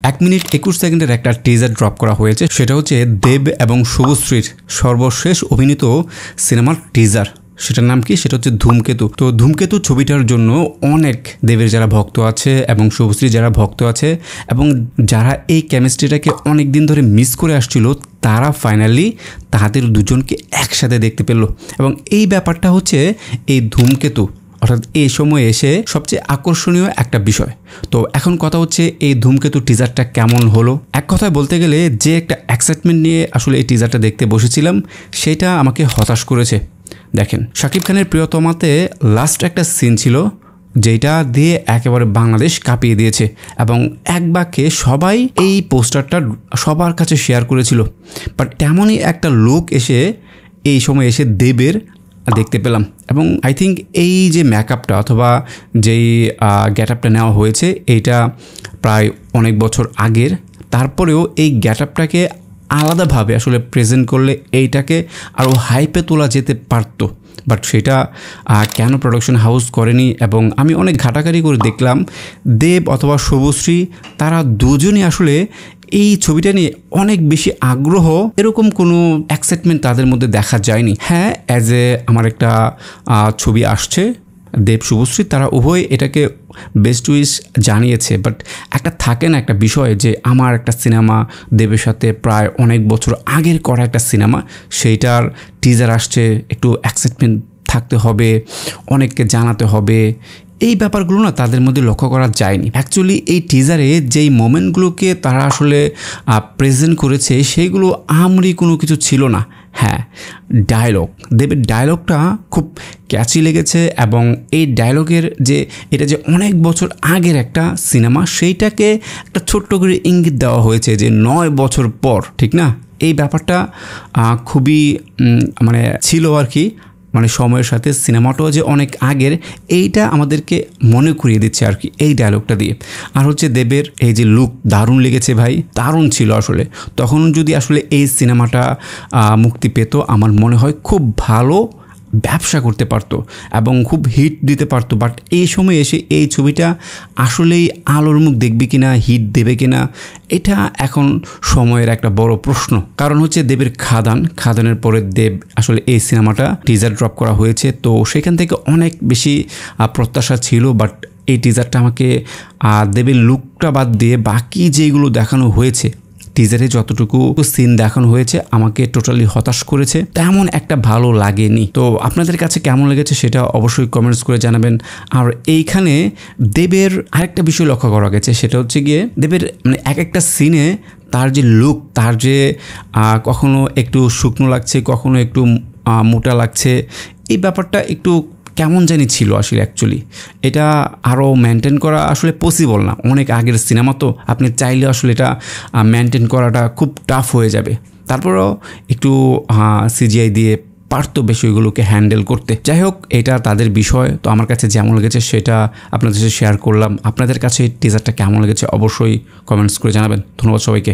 1 minute 21 সেকেন্ডের একটা teaser drop করা হয়েছে। সেটা হচ্ছে দেব এবং শুভশ্রীর সর্বশেষ অভিনীত সিনেমার টিজার। সেটার নাম কি? সেটা হচ্ছে ধূমকেতু। তো ধূমকেতু ছবিটার জন্য অনেক দেবের যারা ভক্ত আছে এবং শুভশ্রী যারা ভক্ত আছে এবং যারা এই কেমিস্ট্রিটাকে অনেক দিন ধরে মিস করে আসছিল, তারা ফাইনালি তাদের দুজনকে একসাথে দেখতে পেল। এবং এই ব্যাপারটা হচ্ছে এই ধূমকেতু অর্থাৎ এই সময় এসে সবচেয়ে আকর্ষণীয় একটা বিষয়। তো এখন কথা হচ্ছে এই ধূমকেতু টিজারটা কেমন হলো। এক কথায় বলতে গেলে যে একটা এক্সাইটমেন্ট নিয়ে আসলে এই টিজারটা দেখতে বসেছিলাম, সেটা আমাকে হতাশ করেছে। দেখেন, শাকিব খানের প্রিয়তমাতে লাস্ট একটা সিন ছিল যেটা দিয়ে একেবারে বাংলাদেশ কাঁপিয়ে দিয়েছে এবং এক বাক্যে সবাই এই পোস্টারটা সবার কাছে শেয়ার করেছিল। বাট তেমনই একটা লুক এসে এই সময় এসে দেবের দেখতে পেলাম। এবং আই থিঙ্ক এই যে মেকআপটা অথবা যেই গেট আপটা নেওয়া হয়েছে, এইটা প্রায় অনেক বছর আগের। তারপরেও এই গেট আপটাকে আলাদাভাবে আসলে প্রেজেন্ট করলে এইটাকে আরও হাইপে তোলা যেতে পারতো। বাট সেটা কেন প্রোডাকশন হাউস করেনি, এবং আমি অনেক ঘাটাঘাটি করে দেখলাম দেব অথবা শুভশ্রী তারা দুজনই আসলে এই ছবিটা নিয়ে অনেক বেশি আগ্রহ, এরকম কোনো এক্সাইটমেন্ট তাদের মধ্যে দেখা যায়নি। হ্যাঁ, অ্যাজ এ আমার একটা ছবি আসছে দেব শুভশ্রী, তারা উভয় এটাকে বেস্ট উইশ জানিয়েছে। বাট একটা থাকে না একটা বিষয় যে আমার একটা সিনেমা দেবের সাথে প্রায় অনেক বছর আগের করা একটা সিনেমা, সেইটার টিজার আসছে, একটু এক্সাইটমেন্ট থাকতে হবে, অনেককে জানাতে হবে। এই ব্যাপারগুলো না তাদের মধ্যে লক্ষ্য করা যায়নি। অ্যাকচুয়ালি এই টিজারে যেই মোমেন্টগুলোকে তারা আসলে প্রেজেন্ট করেছে সেইগুলো আমরি কোনো কিছু ছিল না। হ্যাঁ, ডায়লগ, দেবের ডায়লগটা খুব ক্যাচি লেগেছে এবং এই ডায়লগের যে এটা যে অনেক বছর আগের একটা সিনেমা, সেইটাকে একটা ছোট্ট করে ইঙ্গিত দেওয়া হয়েছে যে 9 বছর পর, ঠিক না? এই ব্যাপারটা খুবই মানে ছিল আর কি, মানে সময়ের সাথে সিনেমাটাও যে অনেক আগের, এইটা আমাদেরকে মনে করিয়ে দিচ্ছে আর কি এই ডায়লগটা দিয়ে। আর হচ্ছে দেবের এই যে লুক দারুণ লেগেছে ভাই, দারুণ ছিল আসলে। তখন যদি আসলে এই সিনেমাটা মুক্তি পেত, আমার মনে হয় খুব ভালো ব্যবসা করতে পারতো এবং খুব হিট দিতে পারতো। বাট এই সময় এসে এই ছবিটা আসলেই আলোর মুখ দেখবে কিনা, হিট দেবে কিনা, এটা এখন সময়ের একটা বড় প্রশ্ন। কারণ হচ্ছে দেবের খাদানের পরে দেব আসলে এই সিনেমাটা টিজার ড্রপ করা হয়েছে, তো সেখান থেকে অনেক বেশি প্রত্যাশা ছিল। বাট এই টিজারটা আমাকে দেবের লুকটা বাদ দিয়ে বাকি যেগুলো দেখানো হয়েছে, টিজারে যতটুকু সিন দেখানো হয়েছে, আমাকে টোটালি হতাশ করেছে, তেমন একটা ভালো লাগেনি। তো আপনাদের কাছে কেমন লেগেছে সেটা অবশ্যই কমেন্টস করে জানাবেন। আর এইখানে দেবের আরেকটা বিষয় লক্ষ্য করা গেছে, সেটা হচ্ছে গিয়ে দেবের মানে এক একটা সিনে তার যে লুক, তার যে কখনো একটু শুকনো লাগছে, কখনো একটু মোটা লাগছে, এই ব্যাপারটা একটু কেমন জানি ছিল আসলে। অ্যাকচুয়ালি এটা আরও মেনটেন করা আসলে পসিবল না, অনেক আগের সিনেমা তো আপনি চাইলে আসলে এটা মেনটেন করাটা খুব টাফ হয়ে যাবে। তারপরেও একটু সিজিআই দিয়ে পারতো বিষয়গুলোকে হ্যান্ডেল করতে। যাই হোক, এটা তাদের বিষয়। তো আমার কাছে যেমন লেগেছে সেটা আপনাদের সাথে শেয়ার করলাম। আপনাদের কাছে টিজারটা কেমন লেগেছে অবশ্যই কমেন্টস করে জানাবেন। ধন্যবাদ সবাইকে।